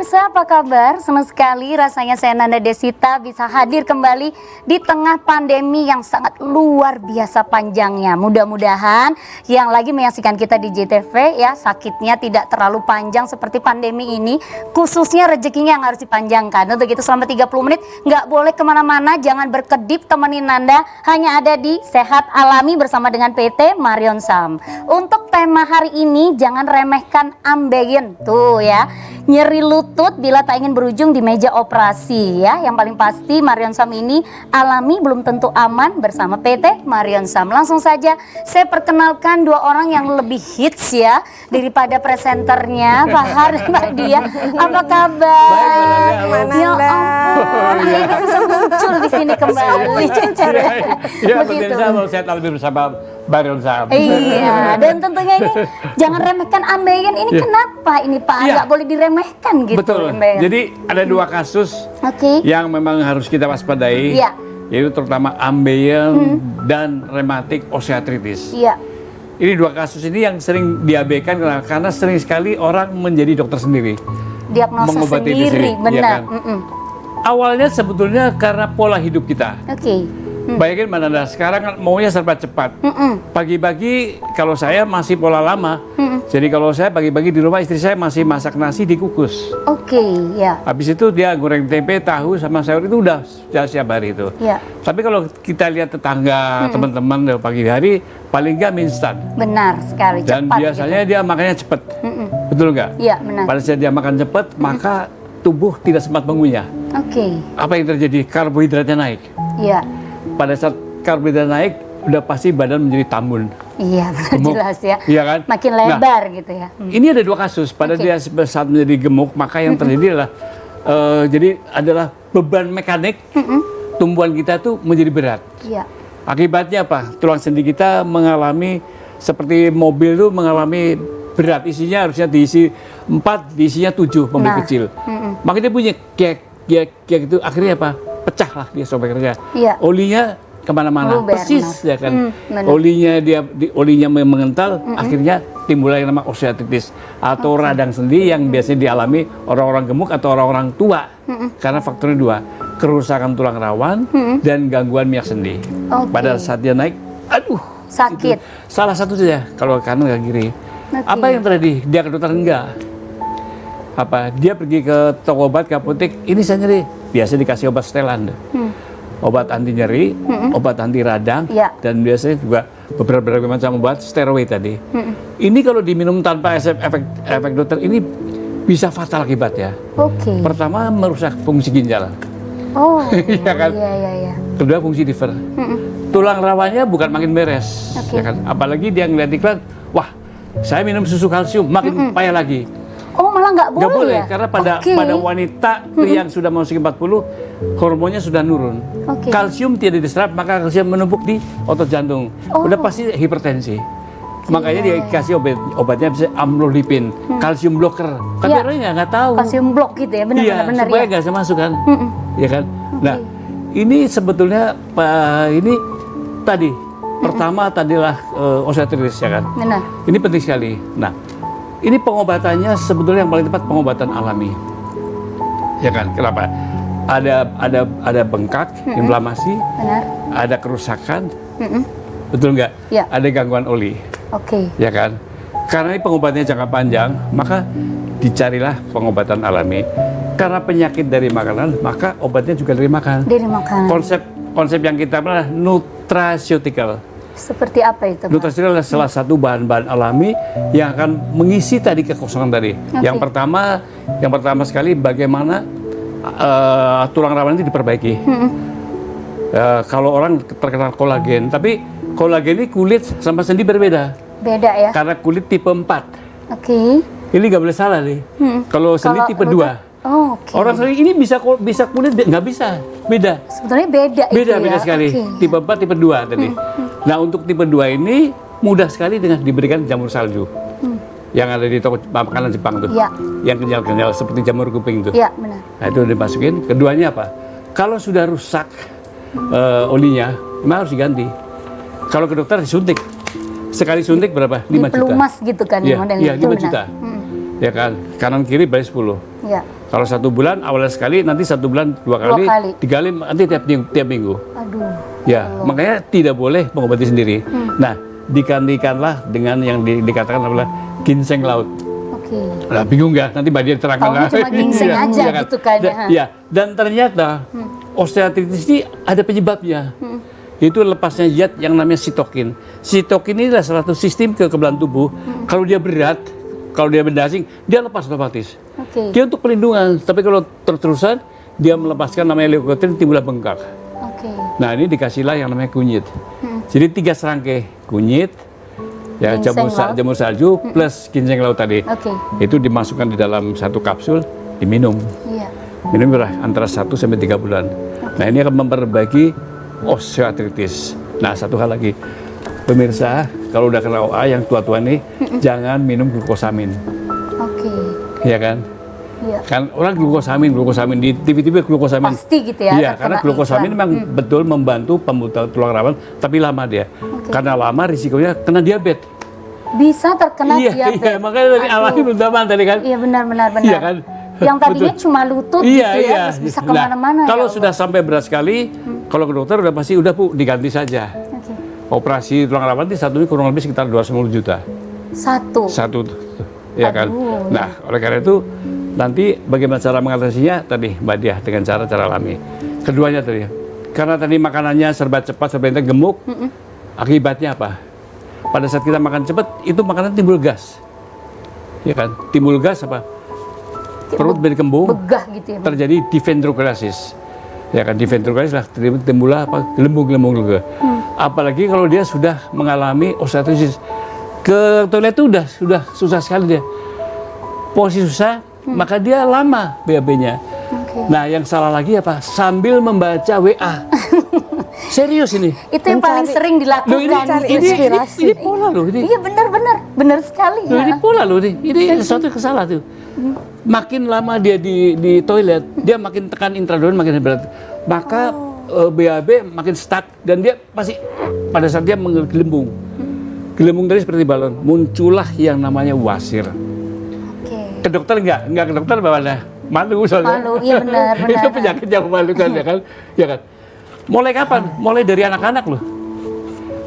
pemirsa, apa kabar? Senang sekali rasanya saya Nanda Desita bisa hadir kembali di tengah pandemi yang sangat luar biasa panjangnya. Mudah-mudahan yang lagi menyaksikan kita di JTV ya, sakitnya tidak terlalu panjang seperti pandemi ini, khususnya rezekinya yang harus dipanjangkan. Untuk itu selama 30 menit nggak boleh kemana-mana, jangan berkedip, temenin Nanda hanya ada di Sehat Alami bersama dengan PT Marion Sam. Untuk tema hari ini, jangan remehkan ambeien tuh ya. Nyeri lutut bila tak ingin berujung di meja operasi ya. Yang paling pasti Marion Sam ini alami belum tentu aman bersama PT Marion Sam. Langsung saja saya perkenalkan dua orang yang lebih hits ya daripada presenternya, Pak Har dan Mbak Dia. Apa kabar? Baik, ya ampun, akhirnya bisa muncul di sini kembali. Iya, begitu. Saya lebih bersama Marion Sam. Iya, dan tentunya ini jangan remehkan ambeien ini. Kenapa ini Pak? Nggak boleh diremehkan gitu. Betul. Ambeien. Jadi ada dua kasus yang memang harus kita waspadai, yaitu terutama ambeien dan rematik osteoartritis. Iya. Ini dua kasus ini yang sering diabaikan karena sering sekali orang menjadi dokter sendiri. Diagnosa mengobati sendiri, benar. Ya kan? Awalnya sebetulnya karena pola hidup kita. Bayangin Mbak Nanda, sekarang kan maunya serba cepat. Pagi-pagi kalau saya masih pola lama. Jadi kalau saya pagi-pagi di rumah istri saya masih masak nasi dikukus. Ya. Habis itu dia goreng tempe, tahu sama sayur itu udah siap hari itu. Tapi kalau kita lihat tetangga, teman-teman pagi hari paling nggak mie instan. Benar sekali. Dan cepat biasanya gitu. dia makannya cepat. Betul nggak? Iya, benar. Pada saat dia makan cepat, maka tubuh tidak sempat mengunyah. Apa yang terjadi? Karbohidratnya naik. Iya. Pada saat karbohidrat naik, udah pasti badan menjadi tambun. Iya, benar, jelas ya. Iya kan? Makin lebar gitu ya. Ini ada dua kasus. Pada dia saat menjadi gemuk, maka yang terjadi adalah adalah beban mekanik tumbuhan kita tuh menjadi berat. Iya. Akibatnya apa? Tulang sendi kita mengalami seperti mobil tuh mengalami berat. Isinya harusnya diisi 4, diisinya 7 mobil kecil. Maka dia punya kiek itu akhirnya apa? Pecah lah dia sobekernya. Olinya kemana-mana, persis ya kan. Olinya mengental, akhirnya timbul yang nama osteoartritis atau radang sendi yang biasanya dialami orang-orang gemuk atau orang-orang tua. Karena faktornya dua, kerusakan tulang rawan dan gangguan minyak sendi. Pada saat dia naik, aduh, sakit. Salah satu saja, kalau kanan nggak kiri. Apa yang terjadi? Dia ke dokter enggak. Dia pergi ke toko obat, ke apotek, ini saya nyeri. Biasa dikasih obat setelan. Obat anti nyeri, obat anti radang, dan biasanya juga beberapa macam obat steroid tadi. Ini kalau diminum tanpa efek dokter, ini bisa fatal akibatnya. Pertama, merusak fungsi ginjal. Ya kan? Kedua, fungsi liver. Tulang rawannya bukan makin beres. Ya kan? Apalagi dia ngeliat iklan, wah, saya minum susu kalsium, makin payah lagi. Malah nggak boleh, nggak boleh ya? Karena pada wanita yang sudah memasuki 40, hormonnya sudah nurun. Kalsium tidak diserap, maka kalsium menumpuk di otot jantung. Udah pasti hipertensi. Makanya dia dikasih obatnya bisa amlodipin, kalsium blocker. Tapi orangnya nggak tahu. Kalsium blok gitu ya, benar-benar. Supaya nggak bisa masuk kan, ya kan. Nah, ini sebetulnya ini tadi pertama tadilah osteoartritis ya kan. Benar. Ini penting sekali. Nah, ini pengobatannya sebetulnya yang paling tepat pengobatan alami, ya kan? Kenapa? Ada bengkak, inflamasi, ada kerusakan, betul nggak? Ada gangguan oli, ya kan? Karena ini pengobatannya jangka panjang, maka dicarilah pengobatan alami. Karena penyakit dari makanan, maka obatnya juga dari makan. Dari makanan. Konsep yang kita adalah nutraceutical. Seperti apa itu? Nutrasi adalah salah satu bahan-bahan alami yang akan mengisi tadi kekosongan tadi. Yang pertama sekali bagaimana tulang rawan itu diperbaiki. Kalau orang terkena kolagen, tapi kolagen ini kulit sama sendi berbeda. Beda ya? Karena kulit tipe 4. Ini nggak boleh salah nih. Kalau sendi tipe 2. Orang sering ini bisa kulit nggak bisa, beda. Sebetulnya beda sekali. Tipe 4, tipe 2 tadi. Nah, untuk tipe 2 ini mudah sekali dengan diberikan jamur salju. Yang ada di toko makanan Jepang tuh. Yang kenyal-kenyal seperti jamur kuping tuh. Benar. Nah, itu dimasukin. Keduanya apa? Kalau sudah rusak olinya, memang harus diganti. Kalau ke dokter disuntik. Sekali suntik berapa? 5 juta. Pelumas gitu kan modelnya. Iya, 5 juta. ya kan, kanan kiri berarti 10. Ya. Kalau 1 bulan awalnya sekali, nanti 1 bulan 2 kali, 3 kali, nanti tiap minggu. Aduh. Ya, makanya tidak boleh mengobati sendiri. Nah, digantikanlah dengan yang dikatakan adalah ginseng laut. Oke. Nah, bingung nggak? Nanti Mbak Dia terangkan. Taunya cuma ginseng Iya, aja iya kan? gitu kan, ya. Ya, dan ternyata osteoartritis ini ada penyebabnya. Itu lepasnya zat yang namanya sitokin. Sitokin ini adalah salah satu sistem kekebalan tubuh. Kalau dia berat, kalau dia benda asing, dia lepas otomatis. Oke. Dia untuk pelindungan. Tapi kalau terus-terusan, dia melepaskan namanya leukotriene, timbullah bengkak. Oke. Nah, ini dikasihlah yang namanya kunyit. Jadi 3 serangkai kunyit, ya Ginseng laut. jamur salju plus ginseng laut tadi. Oke. Itu dimasukkan di dalam 1 kapsul, diminum. Iya. Minum antara 1 sampai 3 bulan. Nah, ini akan memperbaiki osteoartritis. Nah, satu hal lagi, pemirsa, kalau udah kena OA yang tua-tua nih, jangan minum glukosamin, Oke. ya kan? Iya. Kan orang glukosamin di TV-TV glukosamin. Pasti gitu ya. Iya, terkena karena glukosamin iklan. memang betul membantu pembentukan tulang rawan, tapi lama dia. Karena lama risikonya kena diabetes. Bisa terkena Iya, diabetes. iya, makanya tadi Aduh. alami belum zaman tadi kan. Iya benar. Iya kan? Yang tadinya Betul. cuma lutut Iya, gitu ya, iya. terus bisa Nah, kemana-mana. kalau ya sudah Allah. sampai berat sekali, kalau ke dokter udah pasti udah Bu, diganti saja. Oke. Operasi tulang rawan itu satu ini kurang lebih sekitar 210 juta. Satu. Ya kan? Aduh, Nah, oleh karena itu nanti bagaimana cara mengatasinya tadi Mbak Diah dengan cara alami. Keduanya tadi, karena tadi makanannya serba cepat, serba intens, gemuk, akibatnya apa? Pada saat kita makan cepat, itu makanan timbul gas. Ya kan? Timbul gas apa? Perut berkembung, Begah gitu ya. terjadi dihidrogenasi. Ya kan, dihidrogenasi lah, timbullah apa? Gelembung-gelembung juga. Apalagi kalau dia sudah mengalami osteoartritis. Ke toilet itu sudah susah sekali dia. Posisi susah, maka dia lama BAB-nya. Oke. Nah, yang salah lagi apa? Sambil membaca WA. Serius ini. Itu yang paling sering dilakukan. Loh, ini pola loh ini. Iya benar sekali. Loh, ini ya. pola loh ini. Ini sesuatu yang salah tuh. Makin lama dia di toilet, dia makin tekan intradural makin berat. Maka BAB makin stuck dan dia pasti pada saat dia menggelembung. Gelembung tadi seperti balon, muncullah yang namanya wasir. Oke. Ke dokter enggak ke dokter bagaimana? Malu soalnya. Malu, iya benar. Itu penyakit yang memalukan ya kan? Ya kan? Mulai kapan? Mulai dari anak-anak loh.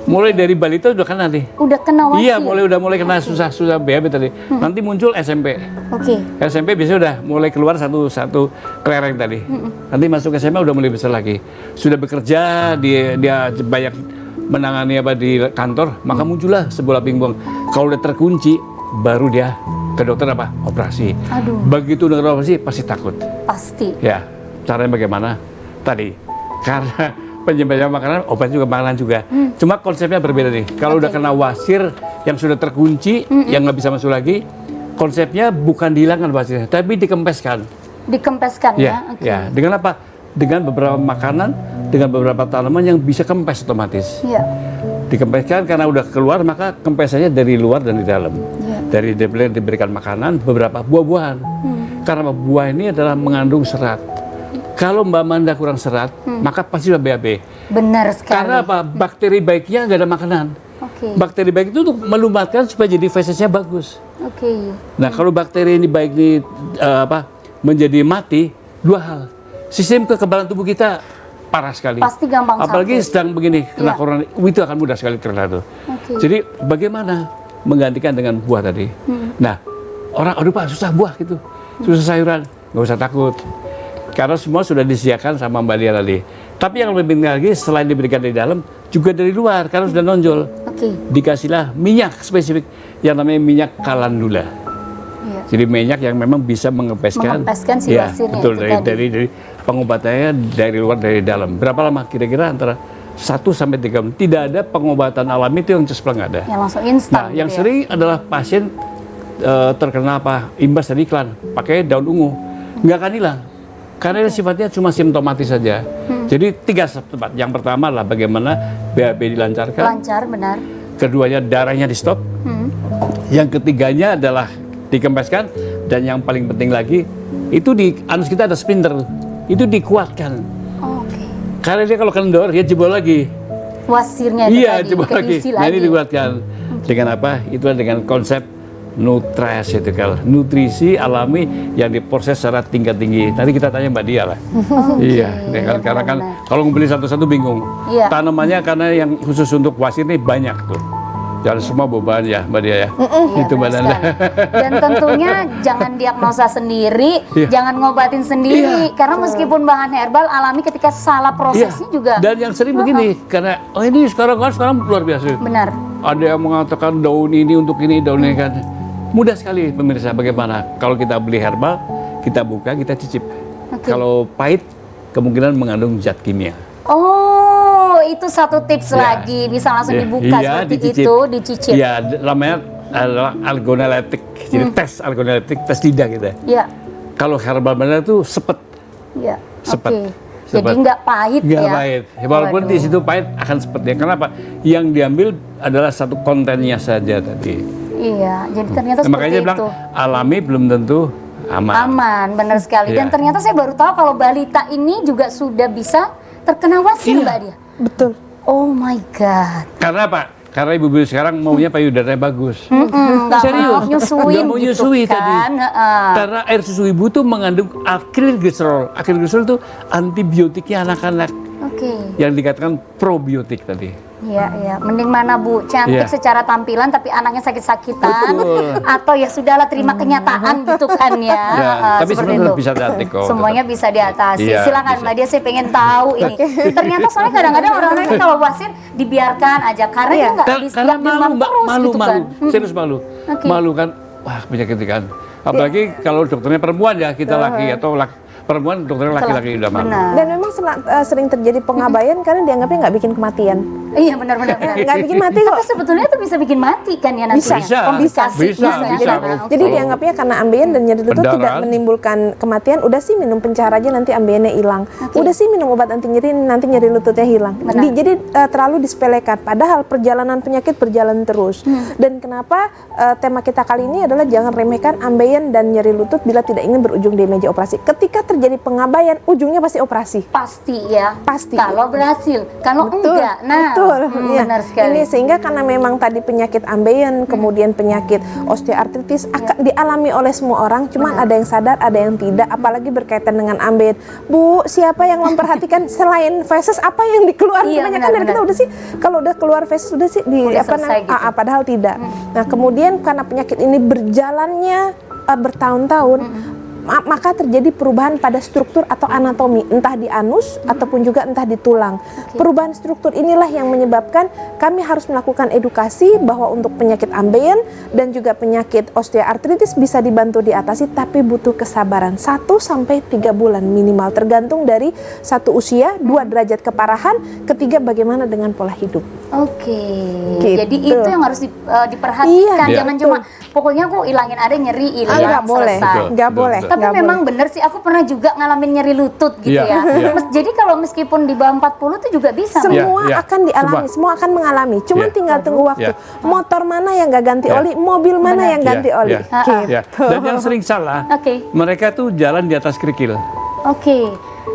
Mulai dari balita udah kena nih. Udah kena wasir. Iya, udah mulai kena susah BAB tadi. Nanti muncul SMP. Oke. SMP biasanya udah mulai keluar satu kelereng tadi. Nanti masuk SMA udah mulai besar lagi. Sudah bekerja, dia banyak menangani apa di kantor, maka muncullah sebola pingpong. Kalau udah terkunci, baru dia ke dokter apa? Operasi. Aduh. Begitu udah operasi pasti takut. Pasti. Ya, caranya bagaimana? Tadi, karena penyembelihan makanan, obat juga makanan juga. Cuma konsepnya berbeda nih. Kalau udah kena wasir yang sudah terkunci, yang nggak bisa masuk lagi, konsepnya bukan dihilangkan wasirnya, tapi dikempeskan. Dikempeskan ya. Oke. Ya. Dengan apa? Dengan beberapa makanan, dengan beberapa tanaman yang bisa kempes otomatis. Iya. Dikempeskan karena udah keluar, maka kempesannya dari luar dan di dalam. Iya. Dari diberikan makanan, beberapa buah-buahan. Karena buah ini adalah mengandung serat. Kalau Mbak Manda kurang serat, maka pasti sudah BAB. Benar sekali. Karena apa? Bakteri baiknya nggak ada makanan. Oke. Bakteri baik itu untuk melumatkan supaya jadi fesesnya bagus. Oke. Nah, kalau bakteri ini baik menjadi mati, dua hal. Sistem kekebalan tubuh kita parah sekali. Pasti gampang Apalagi sakit. sedang begini kena Iya. corona, itu akan mudah sekali terkena tuh. Oke. Jadi bagaimana menggantikan dengan buah tadi? Nah, orang aduh Pak susah buah gitu, susah sayuran, nggak usah takut. Karena semua sudah disediakan sama Mbak Dia tadi. Tapi yang lebih penting lagi selain diberikan dari dalam, juga dari luar karena sudah nonjol. Oke. Dikasihlah minyak spesifik yang namanya minyak kalendula. Iya. Jadi minyak yang memang bisa mengempeskan. Mengempeskan si Ya, wasirnya betul, itu tadi. dari pengobatannya dari luar dari dalam. Berapa lama? Kira-kira antara 1 sampai 3 menit. Tidak ada pengobatan alami itu yang cespleng nggak ada. Yang langsung instan. Nah, yang gitu ya. sering adalah pasien terkena apa? Imbas dari iklan, pakai daun ungu. Nggak akan hilang. Karena sifatnya cuma simptomatis saja. Jadi 3 tempat. Yang pertama adalah bagaimana BAB dilancarkan. Lancar, benar. Keduanya darahnya di stop. Yang ketiganya adalah dikempeskan. Dan yang paling penting lagi, itu di anus kita ada sphincter. Itu dikuatkan. Oke. Karena dia kalau kendor, dia jebol lagi. Wasirnya itu Iya, tadi jebol lagi. keisi Nah, ini lagi. dikuatkan. Dengan apa? Itulah dengan konsep Nutres itu kalau nutrisi alami yang diproses secara tingkat tinggi. Nanti kita tanya Mbak Dia lah. Iya, karena kan kalau beli satu-satu bingung. Iya. Tanamannya karena yang khusus untuk wasir ini banyak tuh. Jangan semua beban ya Mbak Dia ya. Itu Mbak Nanda. Dan tentunya jangan diagnosa sendiri, Iya. jangan ngobatin sendiri. Iya. Karena meskipun bahan herbal alami ketika salah prosesnya juga. Dan yang sering begini, karena ini sekarang luar biasa. Benar. Ada yang mengatakan daun ini untuk ini, daun ini kan. Mudah sekali pemirsa bagaimana kalau kita beli herbal, kita buka, kita cicip. Oke. Kalau pahit, kemungkinan mengandung zat kimia. Oh, itu satu tips Ya. lagi. Bisa langsung dibuka Iya, seperti dicicip. itu, dicicip. Iya, namanya adalah algoneletik. Jadi tes algoneletik, tes lidah kita. Iya. Kalau herbal benar itu sepet. Iya. Sepet. Oke. Sepet. Jadi nggak pahit Nggak ya. pahit. Walaupun di situ pahit akan sepetnya. Kenapa? Yang diambil adalah satu kontennya saja tadi. Iya, jadi ternyata Nah, seperti makanya dia bilang itu. alami belum tentu aman. Aman, benar sekali. Dan Iya. ternyata saya baru tahu kalau balita ini juga sudah bisa terkena wasir, Iya. Mbak Dia. Betul. Oh my God. Karena apa? Karena ibu-ibu sekarang maunya payudaranya bagus. Nggak Serius? mau nyusuin Nggak mau gitu nyusui kan. tadi. Heeh. Karena air susu ibu tuh mengandung akrilglycerol. Akrilglycerol itu antibiotiknya anak-anak Oke. yang dikatakan probiotik tadi. Iya, iya. Mending mana Bu, cantik Iya. secara tampilan tapi anaknya sakit-sakitan, Betul. atau ya sudahlah terima kenyataan gitu kan ya. Ya, tapi seperti sebenarnya itu. bisa diatasi kok. Semuanya bisa diatasi. Iya, Silakan bisa. Mbak Dia, saya pengen tahu ini. Ternyata soalnya kadang-kadang orang-orang ini kalau wasir dibiarkan aja karena Iya. dia nggak Karena nggak malu, demam Mbak, terus malu, gitu malu, kan. serius malu, Oke. malu kan, wah penyakit ini kan. Apalagi kalau dokternya perempuan ya, kita laki atau perempuan dokternya laki-laki udah malu. Benar. Dan memang sering terjadi pengabaian karena dianggapnya nggak bikin kematian. Iya benar-benar. Nggak bikin mati kok. Tapi sebetulnya itu bisa bikin mati kan ya nantinya. Bisa. Komplikasi. Bisa. Nah, Jadi oke. dianggapnya karena ambeien dan nyeri lutut tidak Pendarahan. menimbulkan kematian, udah sih minum pencar aja nanti ambeiennya hilang. Oke. Udah sih minum obat anti nyeri nanti nyeri lututnya hilang. Benar. Jadi terlalu disepelekan. Padahal perjalanan penyakit berjalan terus. Dan kenapa tema kita kali ini adalah jangan remehkan ambeien dan nyeri lutut bila tidak ingin berujung di meja operasi. Ketika terjadi pengabaian, ujungnya pasti operasi. Pasti ya. Pasti. Kalau berhasil, kalau enggak, nah, betul. Ya. benar sekali. Ini sehingga karena memang tadi penyakit ambeien, kemudian penyakit osteoartritis akan dialami oleh semua orang, cuman ada yang sadar, ada yang tidak, apalagi berkaitan dengan ambeien. Bu, siapa yang memperhatikan selain feses apa yang dikeluarkan? Iya, Kebanyakan benar, dari kita benar. udah sih kalau udah keluar feses udah sih di Udah apa selesai gitu. padahal tidak. Nah, kemudian karena penyakit ini berjalannya bertahun-tahun, maka terjadi perubahan pada struktur atau anatomi, entah di anus ataupun juga entah di tulang. Perubahan struktur inilah yang menyebabkan kami harus melakukan edukasi bahwa untuk penyakit ambeien dan juga penyakit osteoartritis bisa dibantu diatasi, tapi butuh kesabaran 1 sampai 3 bulan minimal, tergantung dari satu usia, 2 derajat keparahan, ketiga bagaimana dengan pola hidup. Oke. Gitu. Jadi itu yang harus diperhatikan. Iya, Jangan betul. cuma pokoknya aku ilangin ada nyeri hilang Nggak boleh, selesai. Betul, nggak betul, boleh. betul. Tapi nggak memang boleh. bener sih, aku pernah juga ngalamin nyeri lutut gitu Iya, ya. iya. Jadi kalau meskipun di bawah 40 itu juga bisa. Mbak? Semua Iya, akan dialami, semua akan mengalami. Cuman Iya. tinggal tunggu waktu. Iya. Motor mana yang nggak ganti Iya. oli, mobil mana Benar. yang ganti Ya, oli. ya, Gitu. ya. Dan yang sering salah, Oke. mereka tuh jalan di atas kerikil. Oke.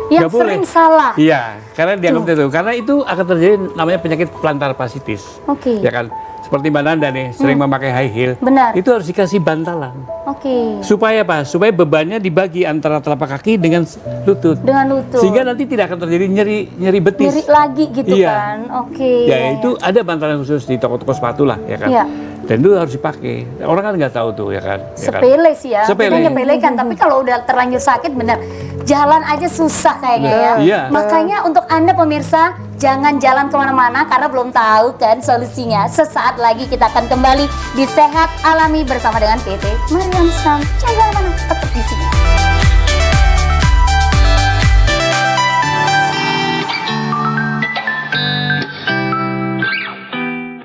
Yang Nggak boleh. sering salah. Iya, karena dianggap itu. Karena itu akan terjadi namanya penyakit plantar fasciitis. Oke. Ya kan? Seperti Mbak Nanda nih, sering memakai high heel. Benar. Itu harus dikasih bantalan. Oke. Supaya apa? Supaya bebannya dibagi antara telapak kaki dengan lutut. Dengan lutut. Sehingga nanti tidak akan terjadi nyeri betis. nyeri lagi gitu Iya. kan. Oke. Ya iya, itu ada bantalan khusus di toko-toko sepatu lah, ya kan. Iya. Dan itu harus dipakai. Orang kan nggak tahu tuh, ya kan. Ya kan? Sepele sih ya, Sepele. kita nyepelekan, tapi kalau udah terlanjur sakit bener, jalan aja susah kayaknya ya. Iya. Makanya untuk Anda pemirsa, jangan jalan kemana-mana karena belum tahu kan solusinya. Sesaat lagi kita akan kembali di Sehat Alami bersama dengan PT Mariam Sam. Jangan kemana, tetap di sini.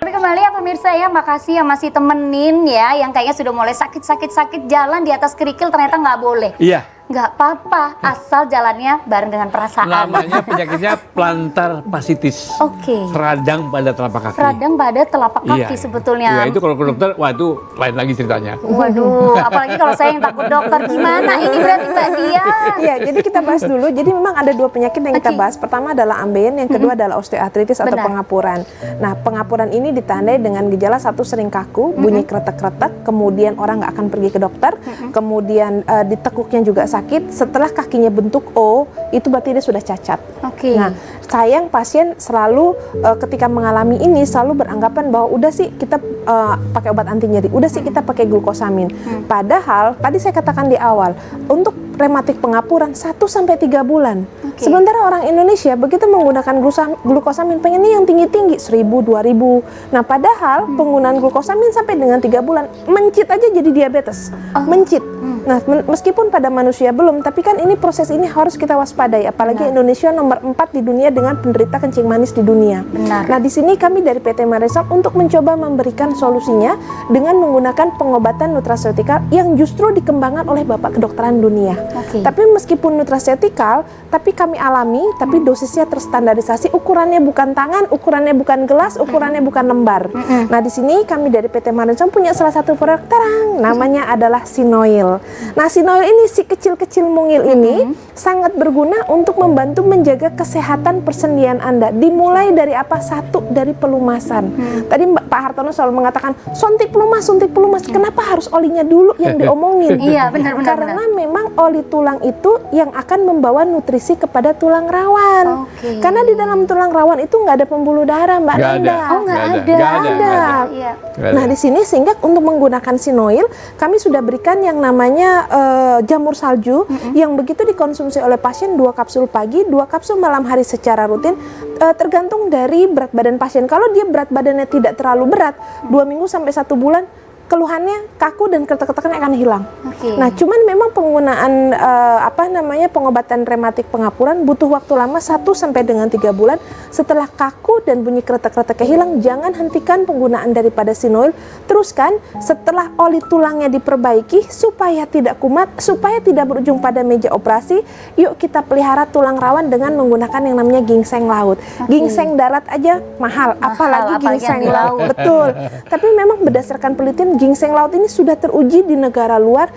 Kembali ya pemirsa ya, makasih yang masih temenin ya, yang kayaknya sudah mulai sakit jalan di atas kerikil ternyata nggak boleh. Iya. nggak apa-apa, asal jalannya bareng dengan perasaan. Namanya penyakitnya plantar fasciitis. Oke. Radang pada telapak kaki. Radang pada telapak kaki Iya. sebetulnya. Iya, itu kalau ke dokter, wah itu lain lagi ceritanya. Waduh, apalagi kalau saya yang takut dokter, gimana ini berarti Mbak Dia? Iya, jadi kita bahas dulu. Jadi memang ada dua penyakit yang kita Oke. bahas. Pertama adalah ambeien, yang kedua adalah osteoartritis atau Benar. pengapuran. Nah, pengapuran ini ditandai dengan gejala satu sering kaku, bunyi kretek-kretek, kemudian orang nggak akan pergi ke dokter, kemudian di tekuknya juga sakit. Setelah kakinya bentuk O, itu berarti dia sudah cacat. Oke. Nah, sayang pasien selalu ketika mengalami ini selalu beranggapan bahwa udah sih kita pakai obat anti nyeri, udah sih kita pakai glukosamin. Padahal tadi saya katakan di awal, untuk rematik pengapuran 1 sampai 3 bulan. Oke. Sementara orang Indonesia begitu menggunakan glukosamin pengennya yang tinggi-tinggi 1000, 2000. Nah, padahal penggunaan glukosamin sampai dengan 3 bulan mencit aja jadi diabetes. Mencit. Nah, meskipun pada manusia belum, tapi kan ini proses ini harus kita waspadai, apalagi Indonesia nomor 4 di dunia dengan penderita kencing manis di dunia. Benar. Nah, di sini kami dari PT Maresam untuk mencoba memberikan solusinya dengan menggunakan pengobatan nutraceutikal yang justru dikembangkan oleh Bapak Kedokteran Dunia. Oke. Tapi meskipun nutraceutikal, tapi kami alami, tapi dosisnya terstandarisasi, ukurannya bukan tangan, ukurannya bukan gelas, ukurannya bukan lembar. Nah, di sini kami dari PT Maresam punya salah satu produk terang, namanya adalah Sinoil. Nah, Sinoil ini si kecil-kecil mungil ini sangat berguna untuk membantu menjaga kesehatan persendian Anda. Dimulai dari apa? Satu, dari pelumasan. Tadi Pak Hartono selalu mengatakan suntik pelumas, suntik pelumas. Kenapa harus olinya dulu yang diomongin? Iya, benar-benar. Karena memang oli tulang itu yang akan membawa nutrisi kepada tulang rawan. Oke. Karena di dalam tulang rawan itu nggak ada pembuluh darah, Mbak Nggak ada. Nanda. Oh, nggak ada. Nggak ada. Iya. Nggak ada. Nah, di sini sehingga untuk menggunakan Sinoil, kami sudah berikan yang namanya jamur salju yang begitu dikonsumsi oleh pasien 2 kapsul pagi, 2 kapsul malam hari secara rutin, tergantung dari berat badan pasien. Kalau dia berat badannya tidak terlalu berat, 2 minggu sampai 1 bulan, keluhannya kaku dan kretek-kreteknya akan hilang. Oke. Nah, cuman memang penggunaan pengobatan rematik pengapuran butuh waktu lama 1 sampai dengan 3 bulan. Setelah kaku dan bunyi kretek-kreteknya hilang, jangan hentikan penggunaan daripada Sinoil. Teruskan setelah oli tulangnya diperbaiki supaya tidak kumat, supaya tidak berujung pada meja operasi. Yuk kita pelihara tulang rawan dengan menggunakan yang namanya ginseng laut. Ginseng darat aja mahal, apalagi ginseng yang di laut. laut. Betul. Tapi memang berdasarkan penelitian ginseng laut ini sudah teruji di negara luar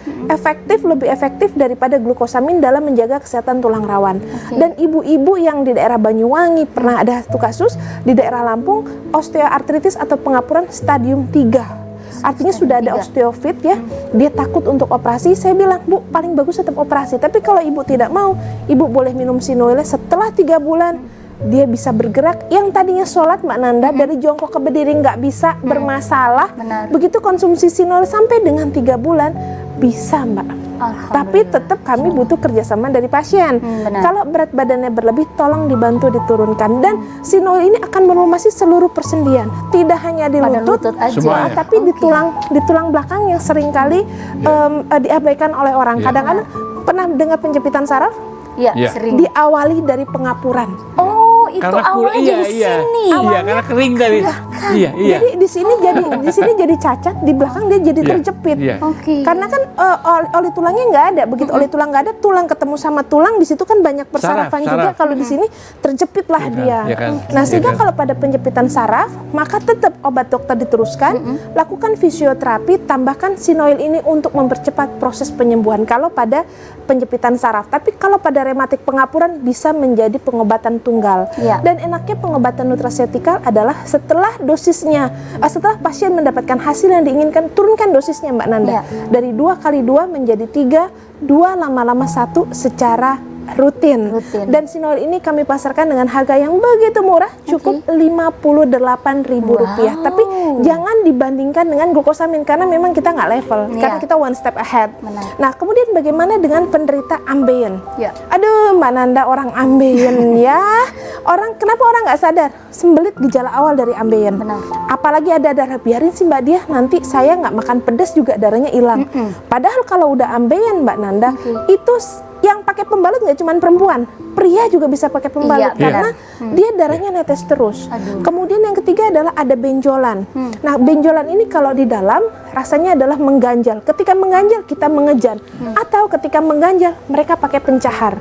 lebih efektif daripada glukosamin dalam menjaga kesehatan tulang rawan. Dan ibu-ibu yang di daerah Banyuwangi pernah ada satu kasus di daerah Lampung osteoartritis atau pengapuran stadium 3. Artinya sudah ada osteofit ya, dia takut untuk operasi. Saya bilang, Bu, paling bagus tetap operasi. Tapi kalau ibu tidak mau, ibu boleh minum Sinoil. Setelah 3 bulan dia bisa bergerak. Yang tadinya sholat Mbak Nanda dari jongkok ke berdiri nggak bisa, bermasalah. Benar. Begitu konsumsi Sinoil sampai dengan 3 bulan bisa Mbak. Tapi tetap kami butuh kerjasama dari pasien. Benar. Kalau berat badannya berlebih, tolong dibantu diturunkan. Dan Sinoil ini akan melumasi seluruh persendian, tidak hanya di Pada lutut, lutut aja. Semuanya. tapi di tulang belakang yang seringkali diabaikan oleh orang. Kadang-kadang pernah dengar penjepitan saraf? Iya, Iya. sering. Diawali dari pengapuran. Oh, itu Karena awalnya dari sini. Iya, karena kering dari. Iya, iya. Jadi di sini jadi cacat, di belakang dia jadi Iya, terjepit. iya. Oke. Karena kan oli tulangnya nggak ada. Begitu oli tulang nggak ada, tulang ketemu sama tulang, di situ kan banyak persarafan Saraf, juga. saraf. Kalau di sini terjepitlah Iya kan, dia. iya kan, Nah, iya sehingga kan. kalau pada penjepitan saraf, maka tetap obat dokter diteruskan, lakukan fisioterapi, tambahkan Sinoil ini untuk mempercepat proses penyembuhan. Kalau pada penjepitan saraf, tapi kalau pada rematik pengapuran bisa menjadi pengobatan tunggal. Iya. Dan enaknya pengobatan nutraceutikal adalah setelah dosisnya, setelah pasien mendapatkan hasil yang diinginkan, turunkan dosisnya Mbak Nanda. Iya. Dari 2 kali 2 menjadi 3, 2 lama-lama 1 secara rutin. Dan Sinoil ini kami pasarkan dengan harga yang begitu murah, cukup Rp58.000. Wow. Tapi jangan dibandingkan dengan glukosamin karena memang kita nggak level, Iya. karena kita one step ahead. Benar. Nah, kemudian bagaimana dengan penderita ambeien? Ya. Aduh, Mbak Nanda, orang ambeien ya. Kenapa orang nggak sadar? Sembelit gejala awal dari ambeien. Benar. Apalagi ada darah, biarin sih Mbak Dia, nanti saya nggak makan pedas juga darahnya hilang. Padahal kalau udah ambeien Mbak Nanda, itu Yang pakai pembalut nggak cuma perempuan, pria juga bisa pakai pembalut Iya, karena dia darahnya netes terus. Aduh. Kemudian yang ketiga adalah ada benjolan. Nah, benjolan ini kalau di dalam rasanya adalah mengganjal. Ketika mengganjal kita mengejan, atau ketika mengganjal mereka pakai pencahar.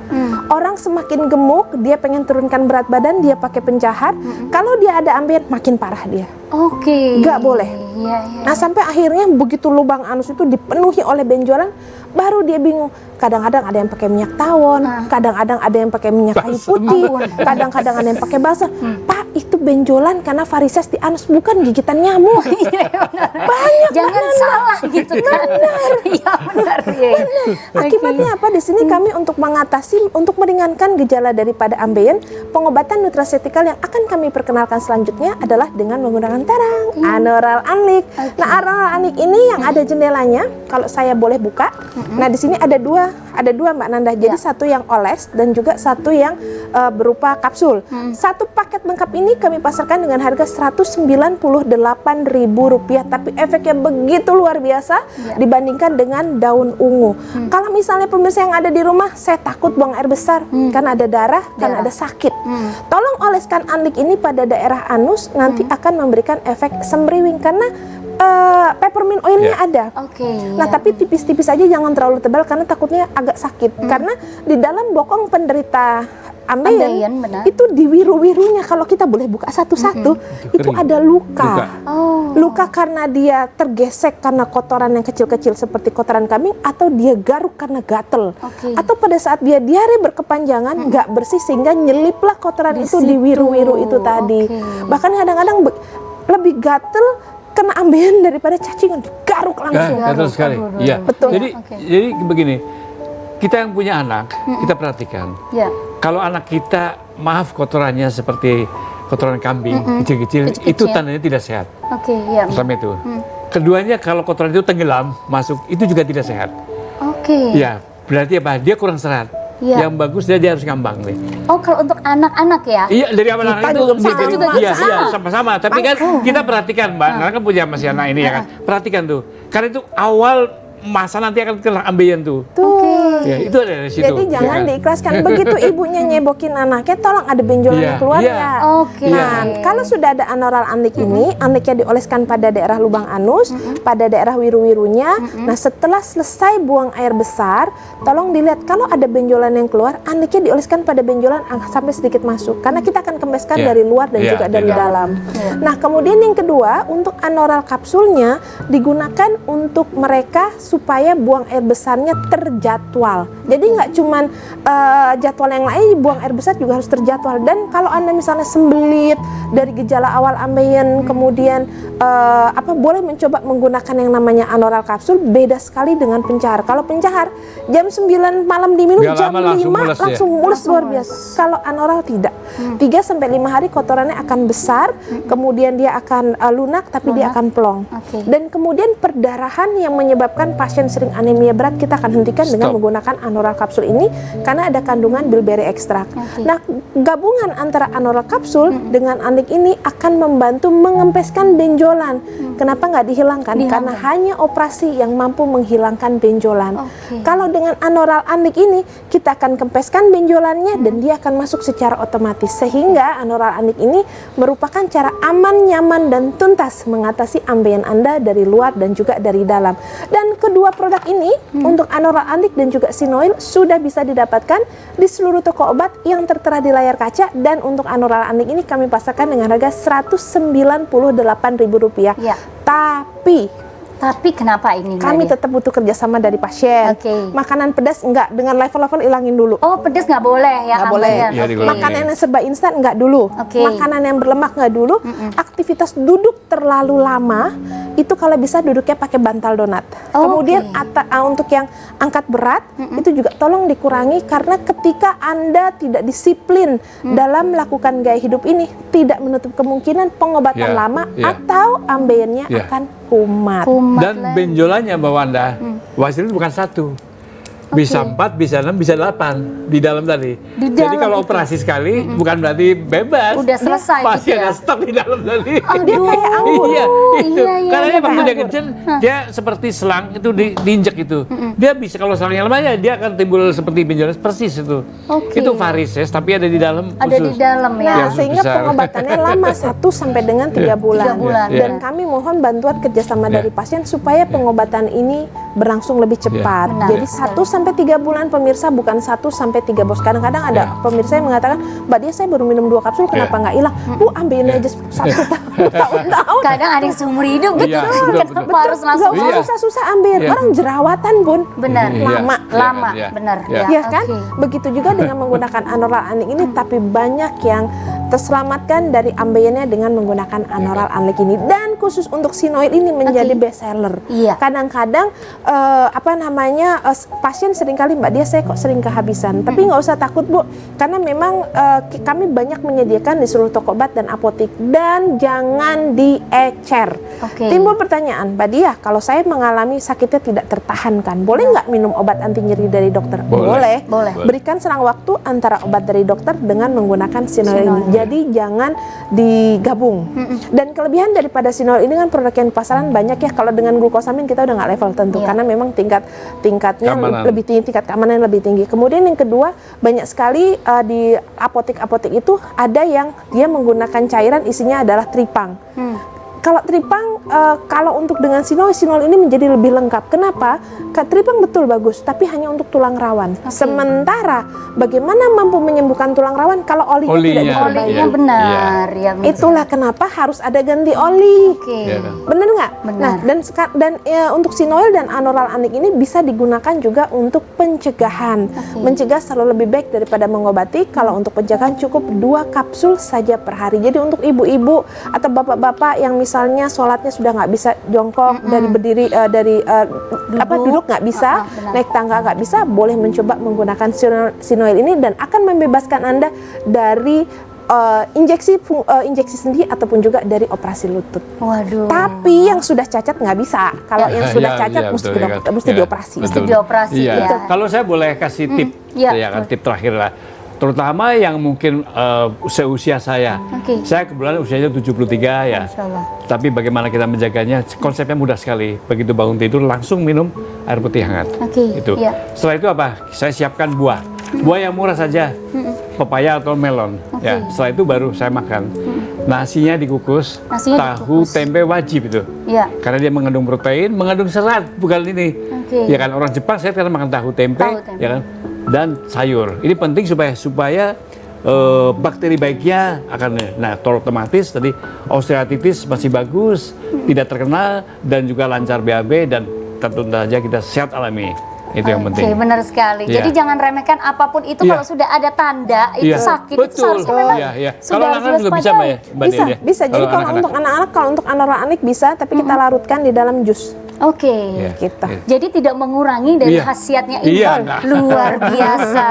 Orang semakin gemuk, dia pengen turunkan berat badan, dia pakai pencahar. Kalau dia ada ambeien, makin parah dia. Oke. Nggak boleh. Iya, iya. Nah, sampai akhirnya begitu lubang anus itu dipenuhi oleh benjolan, baru dia bingung. Kadang-kadang ada yang pakai minyak tawon, kadang-kadang ada yang pakai minyak kayu putih, kadang-kadang ada yang pakai balsam. Pak, itu benjolan karena varises di anus, bukan gigitan nyamuk. Banyak Jangan salah gitu kan. Iya benar. Iya. Akibatnya apa? Di sini kami untuk mengatasi, untuk meringankan gejala daripada ambeien, pengobatan nutraceutical yang akan kami perkenalkan selanjutnya adalah dengan menggunakan terang, anoral anlik. Nah, anoral anlik ini yang ada jendelanya, kalau saya boleh buka. Nah, di sini ada dua Mbak Nanda. Jadi satu yang oles dan juga satu yang berupa kapsul. Satu paket lengkap ini kami pasarkan dengan harga Rp198.000, tapi efeknya begitu luar biasa dibandingkan dengan daun ungu. Kalau misalnya pemirsa yang ada di rumah, saya takut buang air besar karena ada darah, karena ada sakit. Tolong oleskan anlik ini pada daerah anus, nanti akan memberikan efek semriwing karena peppermint oilnya ada. Oke. Nah, tapi tipis-tipis aja, jangan terlalu tebal karena takutnya agak sakit. Karena di dalam bokong penderita ambeien benar. itu di wiru-wirunya, kalau kita boleh buka satu-satu, itu Kering. ada luka. Oh. Luka karena dia tergesek karena kotoran yang kecil-kecil seperti kotoran kambing, atau dia garuk karena gatel. Oke. Atau pada saat dia diare berkepanjangan nggak bersih sehingga nyeliplah kotoran Di itu di situ. wiru-wiru itu tadi. Oke. Bahkan kadang-kadang lebih gatel kena ambeien daripada cacingan, digaruk langsung. Betul sekali. Aduh, Iya. Betul. Jadi Oke. jadi begini, kita yang punya anak, kita perhatikan. Ya. Kalau anak kita, maaf, kotorannya seperti kotoran kambing, kecil-kecil, Kecil-kecil. itu tandanya tidak sehat. Oke, ya. Pertama itu. Keduanya, kalau kotoran itu tenggelam, masuk, itu juga tidak sehat. Oke. Ya, berarti apa? Dia kurang serat. Iya. Yang bagus dia harus ngambang nih. Oh, kalau untuk anak-anak ya? Iya, dari anak Kita itu juga dia- sama. juga iya, sama. iya, sama-sama. Tapi kan kita perhatikan, Mbak, karena kan punya masih anak ini ya kan. Perhatikan tuh. Karena itu awal masa nanti akan kena ambeien tuh. Oke. Ya, itu ada dari situ. Jadi ya jangan kan? diikhlaskan. Begitu ibunya nyebokin anaknya, tolong ada benjolan Iya, yang keluar iya. ya. Oke. Nah, kalau sudah ada anoral anlik ini, anliknya dioleskan pada daerah lubang anus, pada daerah wiru-wirunya. Nah, setelah selesai buang air besar, tolong dilihat kalau ada benjolan yang keluar, anliknya dioleskan pada benjolan sampai sedikit masuk. Karena kita akan kempeskan Iya. dari luar dan Iya, juga dari iya. dalam. Nah, kemudian yang kedua, untuk anoral kapsulnya digunakan untuk mereka supaya buang air besarnya terjadwal. Jadi nggak cuman jadwal yang lain, buang air besar juga harus terjadwal. Dan kalau Anda misalnya sembelit dari gejala awal ambeien, kemudian boleh mencoba menggunakan yang namanya anoral kapsul, beda sekali dengan pencahar. Kalau pencahar jam 9 malam diminum, Nggak jam lama 5 langsung mules ya? langsung mulus luar biasa. Kalau anoral tidak. 3-5 hari kotorannya akan besar, kemudian dia akan lunak, tapi dia akan plong. Oke. Dan kemudian perdarahan yang menyebabkan pasien sering anemia berat kita akan hentikan dengan Stop. menggunakan anoral kapsul ini karena ada kandungan bilberry ekstrak. Oke. Nah, gabungan antara anoral kapsul dengan anlik ini akan membantu mengempeskan benjolan. Kenapa nggak dihilangkan? Karena hanya operasi yang mampu menghilangkan benjolan. Oke. Kalau dengan anoral anlik ini kita akan kempeskan benjolannya dan dia akan masuk secara otomatis, sehingga anoral anlik ini merupakan cara aman, nyaman, dan tuntas mengatasi ambeien Anda dari luar dan juga dari dalam. Dan kedua produk ini untuk anoral anlik dan juga sinoil sudah bisa didapatkan di seluruh toko obat yang tertera di layar kaca. Dan untuk anoral anlik ini kami pasarkan dengan harga Rp198.000. Ya. Tapi kenapa ini? kami Nadia? tetap butuh kerjasama dari pasien. Oke. Makanan pedas enggak, dengan level-level ilangin dulu. Oh, pedas nggak boleh ya? Nggak boleh. ambeien. Iya, Oke. dikurangi. Makanan yang serba instan enggak dulu. Oke. Makanan yang berlemak enggak dulu. Aktivitas duduk terlalu lama itu kalau bisa duduknya pakai bantal donat. Oh, Kemudian oke. untuk yang angkat berat itu juga tolong dikurangi, karena ketika Anda tidak disiplin dalam melakukan gaya hidup ini, tidak menutup kemungkinan pengobatan Ya, lama ya. atau ambeiennya Ya. akan kumat. Kumat Dan lagi. benjolannya Mbak Wanda, Wasil itu bukan satu. Bisa 4, bisa 6, bisa 8 di dalam tadi. Jadi dalam kalau itu. operasi sekali bukan berarti bebas. Udah selesai Pasti gitu ya. ada stok di dalam tadi. Dia kayak anggur. Iya, itu. iya, Karena iya, waktu dia anggur. kecil, dia seperti selang itu diinjek itu. Dia bisa kalau selangnya lemah ya dia akan timbul seperti benjolan persis itu. Oke. Itu varises tapi ada di dalam Ada di khusus. dalam ya. Yang Nah, sehingga besar. pengobatannya lama 1 sampai dengan 3 bulan. 3 bulan. Iya. Dan kami mohon bantuan kerjasama Iya. dari pasien supaya pengobatan ini berlangsung lebih cepat. Benar. Jadi 1 sampai 3 bulan pemirsa, bukan 1 sampai 3 bos. Kadang-kadang ada Iya. pemirsa yang mengatakan, Mbak Dia saya baru minum 2 kapsul, kenapa nggak hilang? Bu, ambilin aja 1 tahun. Kadang ada yang seumur hidup gitu. Iya, betul, Kenapa betul. harus Nggak langsung? usah Iya. susah-susah ambil. Iya. Orang jerawatan, Bun. Benar. Iya. Lama. Iya, Lama, iya. benar. Iya. Ya kan? Oke. Begitu juga dengan menggunakan anoral anik ini, tapi banyak yang terselamatkan dari ambeien dengan menggunakan anoral anik ini. Dan khusus untuk sinoil ini menjadi Oke. best seller. Iya. Kadang-kadang pasien seringkali Mbak Dia saya kok sering kehabisan. Tapi nggak usah takut Bu, karena memang kami banyak menyediakan di seluruh toko obat dan apotek. Dan jangan diecer. Oke. Timbul pertanyaan, Mbak Dia, kalau saya mengalami sakitnya tidak tertahankan, boleh nggak minum obat anti nyeri dari dokter? Boleh. Boleh. Berikan selang waktu antara obat dari dokter dengan menggunakan Sinoil ini. Sinoil. Jadi jangan digabung. Dan kelebihan daripada Sinoil ini kan produk yang di pasaran banyak ya. Kalau dengan glukosamin kita udah nggak level tentu, Iya. karena memang tingkatnya Keamanan. lebih tinggi, tingkat keamanan lebih tinggi. Kemudian yang kedua, banyak sekali di apotek-apotek itu ada yang dia menggunakan cairan isinya adalah tripang. Kalau tripang, kalau untuk dengan sinol ini menjadi lebih lengkap. Kenapa? Tripang betul bagus, tapi hanya untuk tulang rawan. Sementara bagaimana mampu menyembuhkan tulang rawan kalau olinya tidak Olinya. diperbaiki? Olinya Iya. benar. Ya, Miss. Itulah kenapa harus ada ganti oli. Oke. Iya kan? Bener nggak? Benar. Nah, dan untuk sinoil dan anoral anik ini bisa digunakan juga untuk pencegahan. Mencegah selalu lebih baik daripada mengobati. Kalau untuk pencegahan cukup 2 kapsul saja per hari. Jadi untuk ibu-ibu atau bapak-bapak yang misalnya sholatnya sudah nggak bisa jongkok dari berdiri duduk nggak bisa, benar. naik tangga nggak bisa, boleh mencoba menggunakan sinoil ini dan akan membebaskan Anda dari injeksi sendi ataupun juga dari operasi lutut. Waduh. Tapi yang sudah cacat nggak bisa. Kalau yang sudah Iya, cacat iya, mesti betul, ke dokter, iya. mesti Iya, dioperasi. betul. Dioperasi, Iya. ya. Kalau saya boleh kasih tip, Iya. ya kan, tip terakhir lah. Terutama yang mungkin seusia saya. Oke. Saya kebetulan usianya 73 ya. Masya Allah. Tapi bagaimana kita menjaganya? Konsepnya mudah sekali. Begitu bangun tidur langsung minum air putih hangat. Oke, Itu. iya. Setelah itu apa? Saya siapkan buah. Buah yang murah saja. Pepaya atau melon. Oke. Ya, setelah itu baru saya makan. Nasinya dikukus, Nasinya tahu, dikukus. tempe wajib itu. Iya. Karena dia mengandung protein, mengandung serat, bukan ini. Oke. Ya kan orang Jepang saya kadang makan tahu tempe, Tahu tempe. ya kan, dan sayur. Ini penting supaya bakteri baiknya akan, nah otomatis tadi osteoartritis masih bagus, tidak terkena dan juga lancar BAB dan tentu saja kita sehat alami. Itu yang Oke, penting. benar sekali. Iya. Jadi jangan remehkan apapun itu Iya. kalau sudah ada tanda itu Iya, sakit itu betul. seharusnya memang Iya, iya. sudah Kalau anak-anak juga bisa, Mbak ya? Mbak Bisa, Dia? bisa. Jadi kalau untuk anak-anak, kalau untuk anoral anik bisa, tapi kita larutkan di dalam jus. Oke. Iya, Gitu. iya. Jadi tidak mengurangi dari Iya. khasiatnya ini. Iya, enggak. Luar biasa.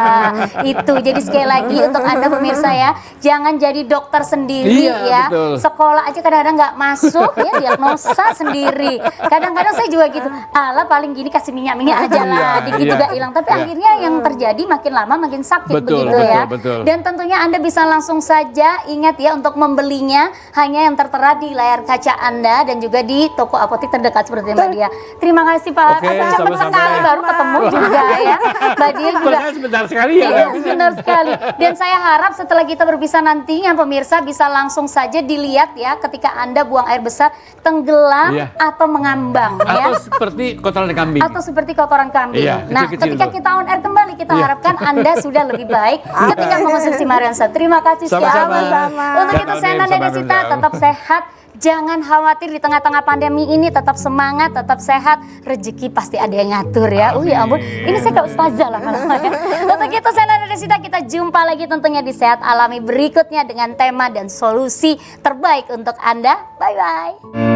Itu. Jadi sekali lagi untuk Anda pemirsa ya, jangan jadi dokter sendiri Iya, ya. betul. Sekolah aja kadang-kadang nggak masuk ya, diagnosa sendiri. Kadang-kadang saya juga gitu. Ala paling gini kasih minyak-minyak aja lah, Iya, dikit iya. juga hilang. Tapi Iya. akhirnya yang terjadi makin lama makin sakit Betul, begitu ya. betul, betul. Dan tentunya Anda bisa langsung saja ingat ya untuk membelinya hanya yang tertera di layar kaca Anda dan juga di toko apotek terdekat seperti Mbak Dia. Terima kasih Pak. Oke, Cepet sama-sama sekali ya. baru ketemu juga ya. Mbak Dia juga. Padahal sebentar sekali ya. Iya, benar sekali. Dan saya harap setelah kita berpisah nantinya pemirsa bisa langsung saja dilihat ya ketika Anda buang air besar tenggelam Iya. atau mengambang ya. Atau seperti kotoran kambing. Atau seperti kotoran kambing. Iya, Nah, kecil-kecil ketika tuh. kita on air kembali, kita Iya. harapkan Anda sudah lebih baik ketika mengonsumsi Mariansa. Terima kasih sekali. Sama-sama. Untuk itu Sama-sama. saya Nanda Desita, tetap sehat. Jangan khawatir di tengah-tengah pandemi ini, tetap semangat, tetap sehat. Rezeki pasti ada yang ngatur ya. Ya ampun, ini saya kayak ustazah lah malah ya. Untuk itu saya Nanda Desita, kita jumpa lagi tentunya di Sehat Alami berikutnya dengan tema dan solusi terbaik untuk Anda. Bye-bye.